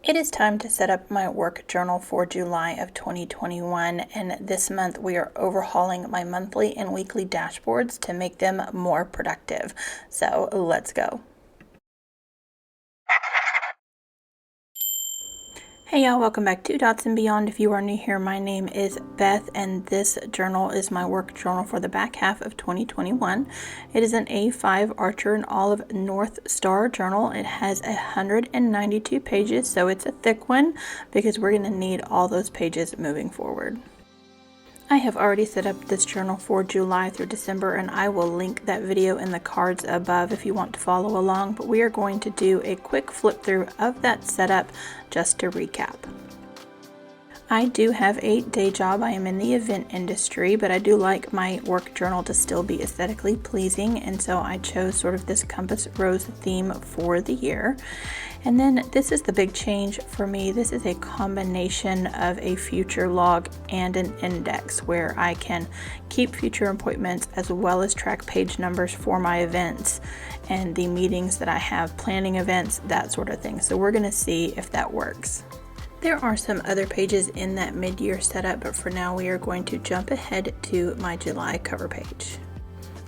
It is time to set up my work journal for July of 2021, and this month we are overhauling my monthly and weekly dashboards to make them more productive. So let's go. Hey y'all, welcome back to Dots and Beyond. If you are new here, my name is Beth and this journal is my work journal for the back half of 2021. It is an A5 Archer and Olive North Star journal. It has 192 pages, so it's a thick one because we're going to need all those pages moving forward. I have already set up this journal for July through December, and I will link that video in the cards above if you want to follow along, but we are going to do a quick flip through of that setup just to recap. I do have a day job. I am in the event industry, but I do like my work journal to still be aesthetically pleasing, and so I chose sort of this compass rose theme for the year. And then this is the big change for me. This is a combination of a future log and an index where I can keep future appointments as well as track page numbers for my events and the meetings that I have, planning events, that sort of thing. So we're going to see if that works. There are some other pages in that mid-year setup, but for now we are going to jump ahead to my July cover page.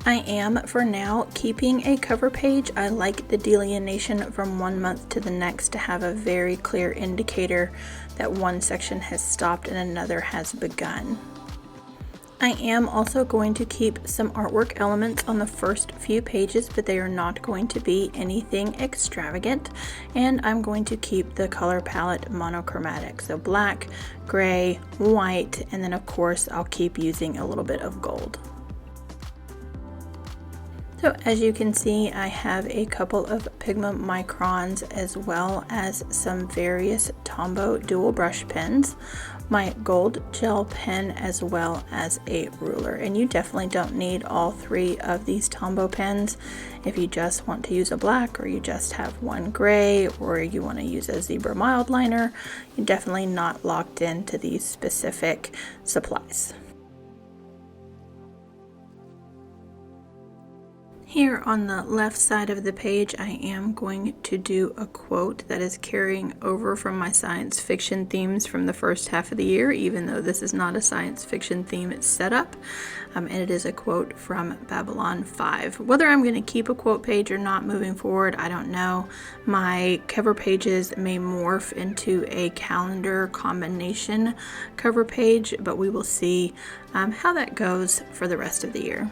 I am, for now, keeping a cover page. I like the delineation from one month to the next to have a very clear indicator that one section has stopped and another has begun. I am also going to keep some artwork elements on the first few pages, but they are not going to be anything extravagant. And I'm going to keep the color palette monochromatic, so black, gray, white, and then of course I'll keep using a little bit of gold. So as you can see, I have a couple of Pigma Microns as well as some various Tombow dual brush pens, my gold gel pen, as well as a ruler. And you definitely don't need all three of these Tombow pens. If you just want to use a black, or you just have one gray, or you want to use a zebra mild liner, you're definitely not locked into these specific supplies. Here on the left side of the page, I am going to do a quote that is carrying over from my science fiction themes from the first half of the year, even though this is not a science fiction theme setup. And it is a quote from Babylon 5. Whether I'm going to keep a quote page or not moving forward, I don't know. My cover pages may morph into a calendar combination cover page, but we will see how that goes for the rest of the year.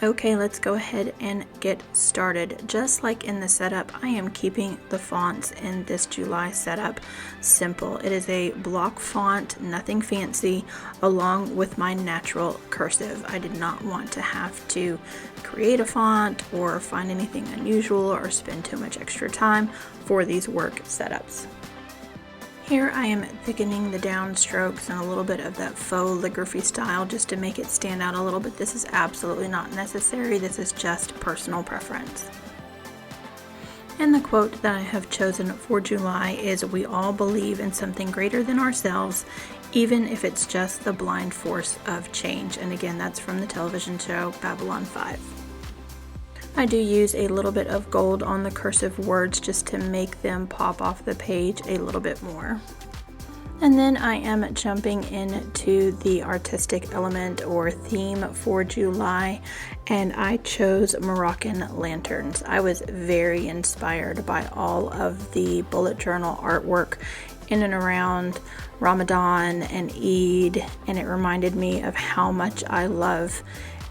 Okay, let's go ahead and get started. Just like in the setup, I am keeping the fonts in this July setup simple. It is a block font, nothing fancy, along with my natural cursive. I did not want to have to create a font or find anything unusual or spend too much extra time for these work setups. Here I am thickening the downstrokes and a little bit of that faux calligraphy style just to make it stand out a little bit. This is absolutely not necessary. This is just personal preference. And the quote that I have chosen for July is, "We all believe in something greater than ourselves, even if it's just the blind force of change." And again, that's from the television show Babylon 5. I do use a little bit of gold on the cursive words just to make them pop off the page a little bit more. And then I am jumping into the artistic element or theme for July, and I chose Moroccan lanterns. I was very inspired by all of the bullet journal artwork in and around Ramadan and Eid, and it reminded me of how much I love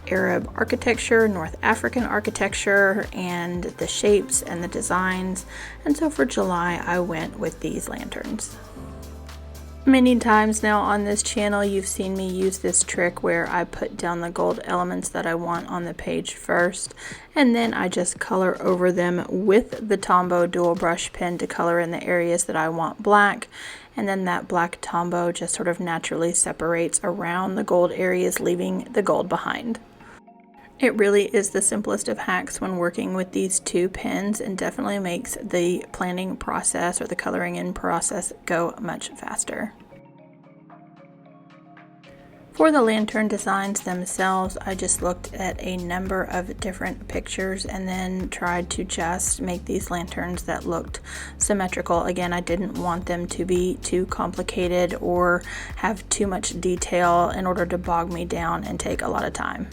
Arab architecture, North African architecture, and the shapes and the designs. And so for July, I went with these lanterns. Many times now on this channel, you've seen me use this trick where I put down the gold elements that I want on the page first, and then I just color over them with the Tombow dual brush pen to color in the areas that I want black. And then that black Tombow just sort of naturally separates around the gold areas, leaving the gold behind. It really is the simplest of hacks when working with these two pens, and definitely makes the planning process or the coloring in process go much faster. For the lantern designs themselves, I just looked at a number of different pictures and then tried to just make these lanterns that looked symmetrical. Again, I didn't want them to be too complicated or have too much detail in order to bog me down and take a lot of time.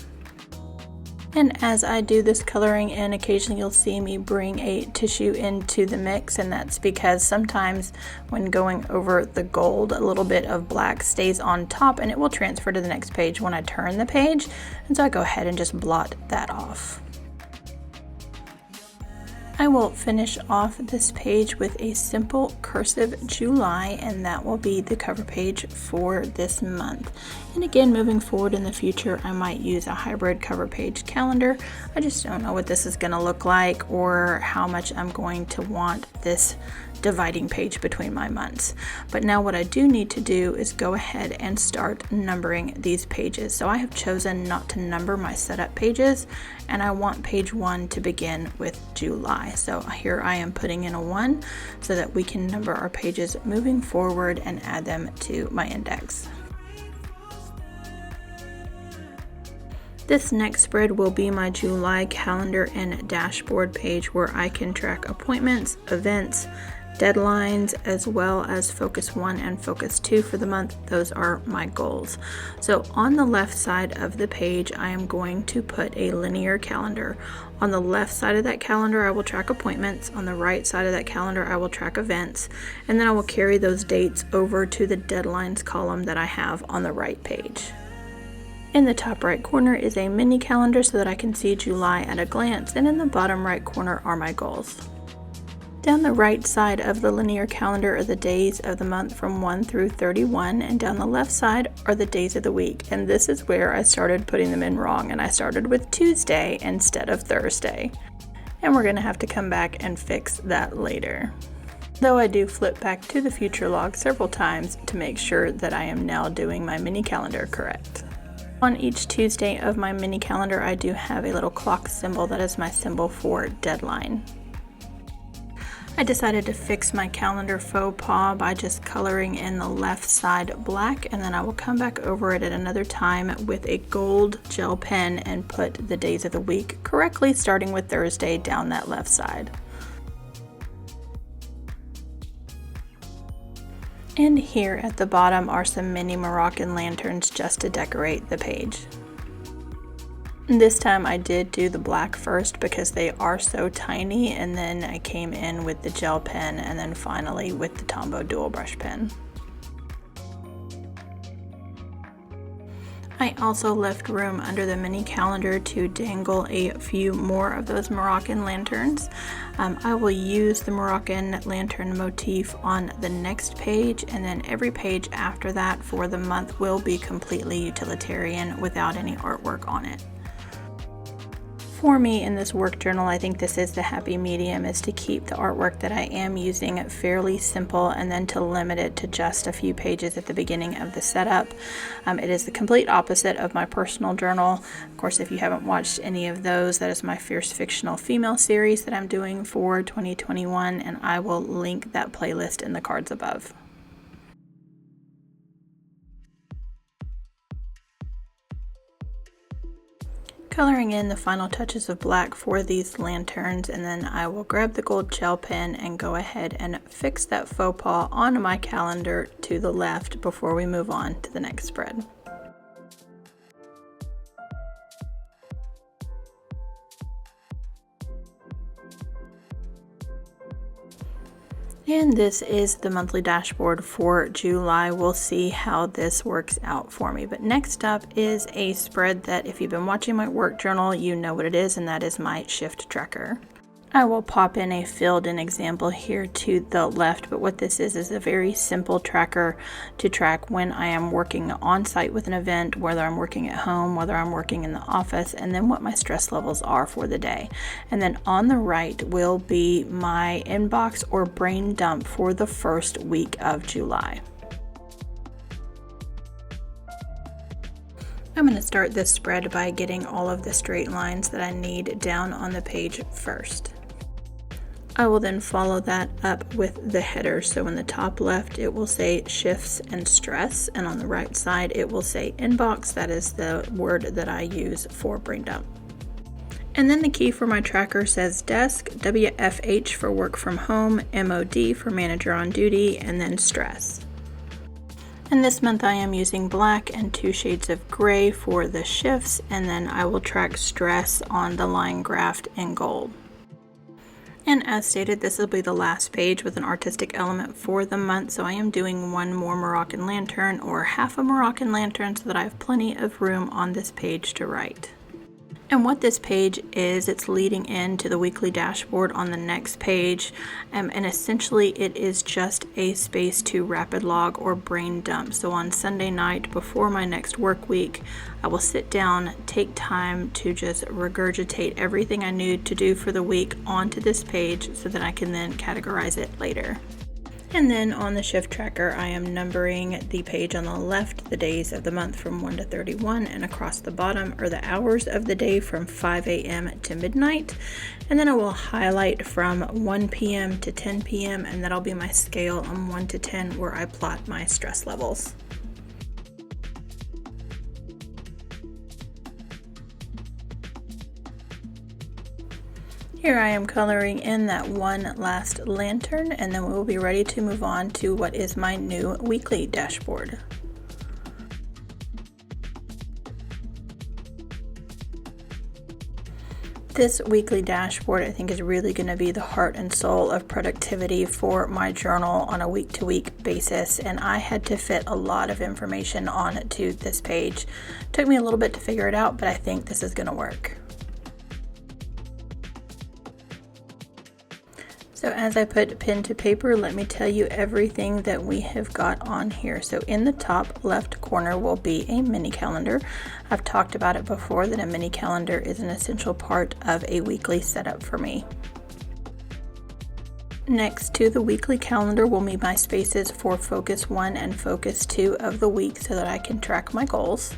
And as I do this coloring in, occasionally you'll see me bring a tissue into the mix, and that's because sometimes when going over the gold, a little bit of black stays on top and it will transfer to the next page when I turn the page, and so I go ahead and just blot that off. I will finish off this page with a simple cursive July, and that will be the cover page for this month. And again, moving forward in the future, I might use a hybrid cover page calendar. I just don't know what this is going to look like or how much I'm going to want this dividing page between my months. But now what I do need to do is go ahead and start numbering these pages. So I have chosen not to number my setup pages, and I want page 1 to begin with July. So here I am putting in a 1 so that we can number our pages moving forward and add them to my index. This next spread will be my July calendar and dashboard page where I can track appointments, events, deadlines, as well as focus 1 and focus 2 for the month. Those are my goals. So on the left side of the page, I am going to put a linear calendar. On the left side of that calendar, I will track appointments. On the right side of that calendar, I will track events. And then I will carry those dates over to the deadlines column that I have on the right page. In the top right corner is a mini calendar so that I can see July at a glance, and in the bottom right corner are my goals. Down the right side of the linear calendar are the days of the month from 1 through 31, and down the left side are the days of the week. And this is where I started putting them in wrong, and I started with Tuesday instead of Thursday. And we're going to have to come back and fix that later. Though I do flip back to the future log several times to make sure that I am now doing my mini calendar correct. On each Tuesday of my mini calendar, I do have a little clock symbol that is my symbol for deadline. I decided to fix my calendar faux pas by just coloring in the left side black, and then I will come back over it at another time with a gold gel pen and put the days of the week correctly, starting with Thursday down that left side. And here at the bottom are some mini Moroccan lanterns just to decorate the page. This time I did do the black first because they are so tiny, and then I came in with the gel pen and then finally with the Tombow dual brush pen. I also left room under the mini calendar to dangle a few more of those Moroccan lanterns. I will use the Moroccan lantern motif on the next page, and then every page after that for the month will be completely utilitarian without any artwork on it. For me in this work journal, I think this is the happy medium, is to keep the artwork that I am using fairly simple and then to limit it to just a few pages at the beginning of the setup. It is the complete opposite of my personal journal. Of course, if you haven't watched any of those, that is my Fierce Fictional Female series that I'm doing for 2021, and I will link that playlist in the cards above. Coloring in the final touches of black for these lanterns, and then I will grab the gold gel pen and go ahead and fix that faux pas on my calendar to the left before we move on to the next spread. And this is the monthly dashboard for July. We'll see how this works out for me. But next up is a spread that if you've been watching my work journal, you know what it is, and that is my shift tracker. I will pop in a filled-in example here to the left, but what this is a very simple tracker to track when I am working on site with an event, whether I'm working at home, whether I'm working in the office, and then what my stress levels are for the day. And then on the right will be my inbox or brain dump for the first week of July. I'm going to start this spread by getting all of the straight lines that I need down on the page first. I will then follow that up with the header. So in the top left, it will say shifts and stress, and on the right side, it will say inbox. That is the word that I use for brain dump. And then the key for my tracker says desk, WFH for work from home, MOD for manager on duty, and then stress. And this month I am using black and 2 shades of gray for the shifts, and then I will track stress on the line graph in gold. And as stated, this will be the last page with an artistic element for the month, so I am doing one more Moroccan lantern or half a Moroccan lantern so that I have plenty of room on this page to write. And what this page is, it's leading into the weekly dashboard on the next page, and essentially it is just a space to rapid log or brain dump. So on Sunday night before my next work week, I will sit down, take time to just regurgitate everything I need to do for the week onto this page so that I can then categorize it later. And then on the shift tracker, I am numbering the page on the left, the days of the month from 1 to 31, and across the bottom are the hours of the day from 5 a.m. to midnight. And then I will highlight from 1 p.m. to 10 p.m. and that'll be my scale on 1 to 10 where I plot my stress levels. Here I am coloring in that one last lantern, and then we will be ready to move on to what is my new weekly dashboard. This weekly dashboard I think is really going to be the heart and soul of productivity for my journal on a week-to-week basis, and I had to fit a lot of information onto this page. It took me a little bit to figure it out, but I think this is going to work. So as I put pen to paper, let me tell you everything that we have got on here. So in the top left corner will be a mini calendar. I've talked about it before that a mini calendar is an essential part of a weekly setup for me. Next to the weekly calendar will be my spaces for focus 1 and focus 2 of the week so that I can track my goals.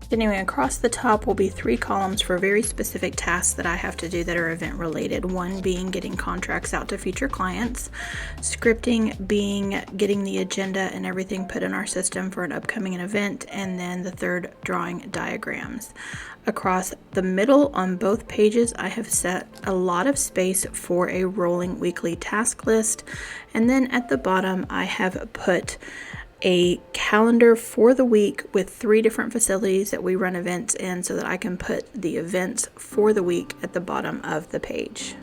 Continuing across the top will be 3 columns for very specific tasks that I have to do that are event related. One being getting contracts out to future clients, scripting being getting the agenda and everything put in our system for an upcoming event, and then the third, drawing diagrams. Across the middle on both pages, I have set a lot of space for a rolling weekly task list, and then at the bottom I have put a calendar for the week with 3 different facilities that we run events in so that I can put the events for the week at the bottom of the page.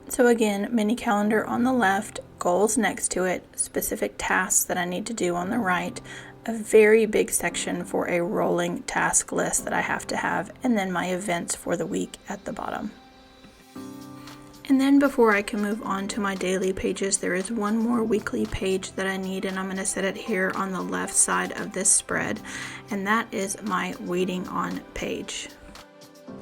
So again, mini calendar on the left, goals next to it, specific tasks that I need to do on the right, a very big section for a rolling task list that I have to have, and then my events for the week at the bottom. And then before I can move on to my daily pages, there is one more weekly page that I need, and I'm going to set it here on the left side of this spread, and that is my waiting on page.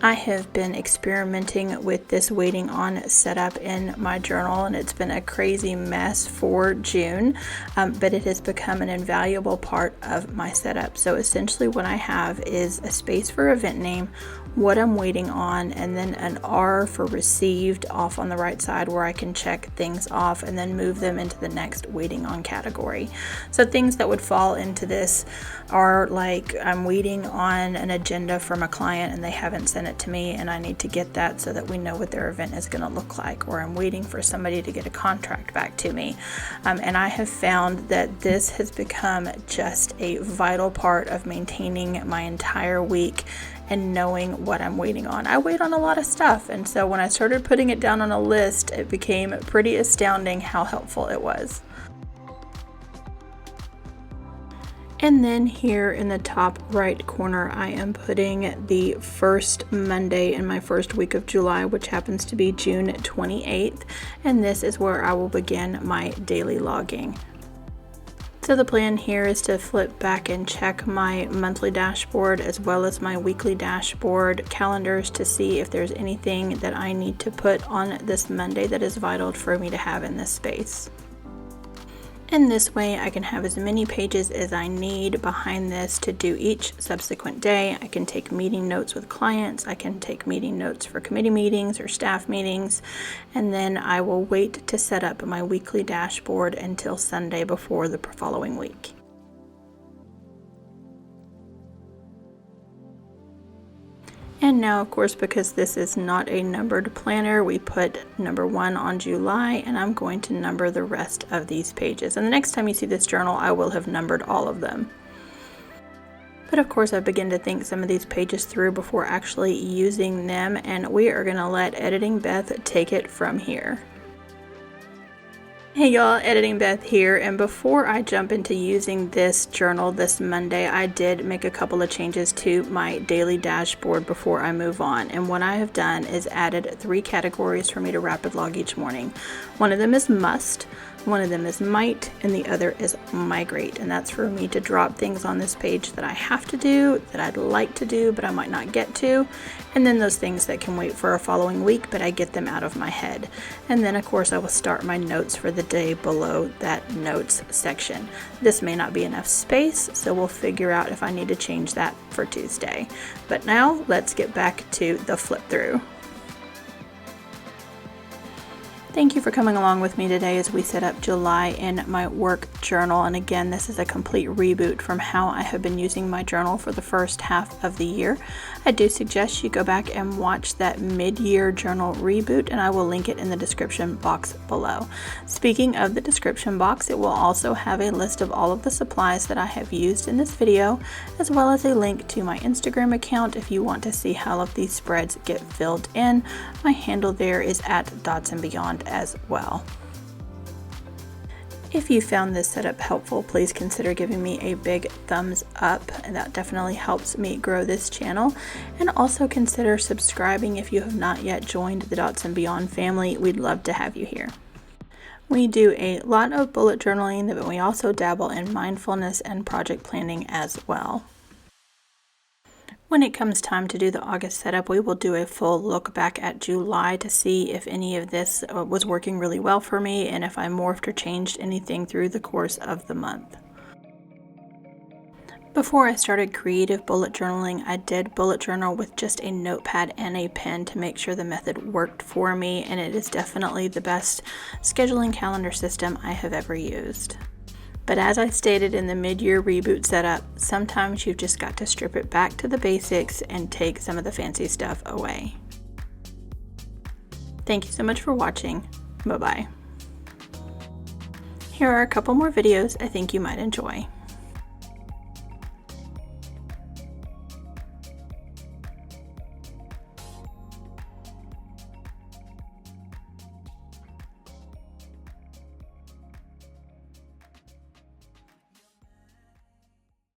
I have been experimenting with this waiting on setup in my journal, and it's been a crazy mess for June, but it has become an invaluable part of my setup. So essentially what I have is a space for event name, what I'm waiting on, and then an R for received off on the right side where I can check things off and then move them into the next waiting on category. So things that would fall into this are like I'm waiting on an agenda from a client and they haven't sent it to me and I need to get that so that we know what their event is going to look like, or I'm waiting for somebody to get a contract back to me. And I have found that this has become just a vital part of maintaining my entire week and knowing what I'm waiting on. I wait on a lot of stuff, and so when I started putting it down on a list, it became pretty astounding how helpful it was. And then here in the top right corner, I am putting the first Monday in my first week of July, which happens to be June 28th, and this is where I will begin my daily logging. So the plan here is to flip back and check my monthly dashboard as well as my weekly dashboard calendars to see if there's anything that I need to put on this Monday that is vital for me to have in this space. And this way I can have as many pages as I need behind this to do each subsequent day. I can take meeting notes with clients, I can take meeting notes for committee meetings or staff meetings, and then I will wait to set up my weekly dashboard until Sunday before the following week. And now, of course, because this is not a numbered planner, we put number 1 on July, and I'm going to number the rest of these pages. And the next time you see this journal, I will have numbered all of them. But of course, I begin to think some of these pages through before actually using them, and we are going to let Editing Beth take it from here. Hey y'all, Editing Beth here, and before I jump into using this journal this Monday, I did make a couple of changes to my daily dashboard before I move on. And what I have done is added 3 categories for me to rapid log each morning. One of them is must, one of them is might, and the other is migrate. And that's for me to drop things on this page that I have to do, that I'd like to do, but I might not get to. And then those things that can wait for a following week, but I get them out of my head. And then of course I will start my notes for the day below that notes section. This may not be enough space, so we'll figure out if I need to change that for Tuesday. But now let's get back to the flip through. Thank you for coming along with me today as we set up July in my work journal. And again, this is a complete reboot from how I have been using my journal for the first half of the year. I do suggest you go back and watch that mid-year journal reboot, and I will link it in the description box below. Speaking of the description box, it will also have a list of all of the supplies that I have used in this video, as well as a link to my Instagram account if you want to see how all of these spreads get filled in. My handle there is @dotsandbeyond as well. If you found this setup helpful, please consider giving me a big thumbs up, and that definitely helps me grow this channel. And also consider subscribing if you have not yet joined the Dots and Beyond family. We'd love to have you here. We do a lot of bullet journaling, but we also dabble in mindfulness and project planning as well. When it comes time to do the August setup, we will do a full look back at July to see if any of this was working really well for me and if I morphed or changed anything through the course of the month. Before I started creative bullet journaling, I did bullet journal with just a notepad and a pen to make sure the method worked for me, and it is definitely the best scheduling calendar system I have ever used. But as I stated in the mid-year reboot setup, sometimes you've just got to strip it back to the basics and take some of the fancy stuff away. Thank you so much for watching. Bye-bye. Here are a couple more videos I think you might enjoy.